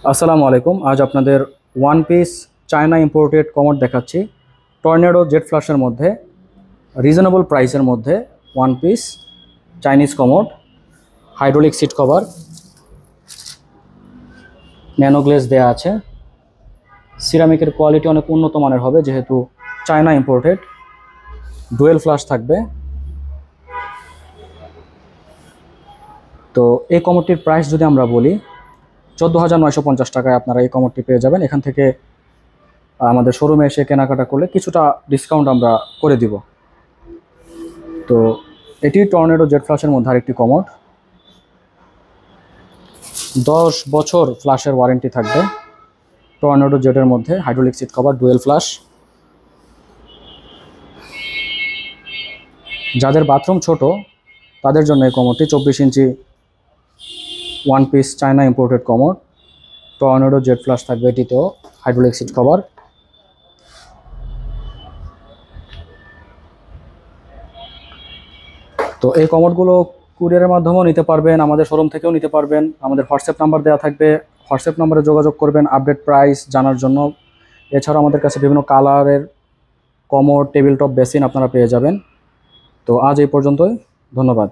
আসসালামু আলাইকুম। আজ আপনাদের one piece China imported commode দেখাচ্ছি। টর্নেডো জেট ফ্লাশের মধ্যে রিজনেবল প্রাইসের মধ্যে one piece Chinese commode, hydraulic seat cover, nano glaze দেওয়া আছে। সিরামিকের কোয়ালিটি অনেক উন্নত মানের হবে যেহেতু চায়না ইম্পোর্টেড। ডুয়েল ফ্লাশ থাকবে। তো এই কমোডটির প্রাইস যদি আমরা বলি 14,950 টাকায় আপনারা এই কমোডটি পেয়ে যাবেন। এখান থেকে আমাদের শোরুমে এসে কেনাকাটা করলে কিছুটা ডিসকাউন্ট আমরা করে দিব। তো এটি টর্নেডো জেট ফ্লাশের মধ্যে আরেকটি কমোড। 10 বছর ফ্লাশের ওয়ারেন্টি থাকবে। টর্নেডো জেটের মধ্যে hydraulic seat cover, dual flush. যাদের বাথরুম ছোট তাদের জন্য এই কমোডটি 24 inch one piece China imported commode. Tornado jet flush থাকবে, এটিতেও হাইড্রোলিক সিট কভার। তো এই কমোডগুলো কুরিয়ারের মাধ্যমেও নিতে পারবেন, আমাদের শোরুম থেকেও নিতে পারবেন। আমাদের হোয়াটসঅ্যাপ নাম্বার দেওয়া থাকবে, হোয়াটসঅ্যাপ নাম্বারে যোগাযোগ করবেন আপডেট প্রাইস জানার জন্য। এছাড়াও আমাদের কাছে বিভিন্ন কালারের কমোড, টেবিল টপ, বেসিন আপনারা পেয়ে যাবেন। তো আজ এই পর্যন্তই, ধন্যবাদ।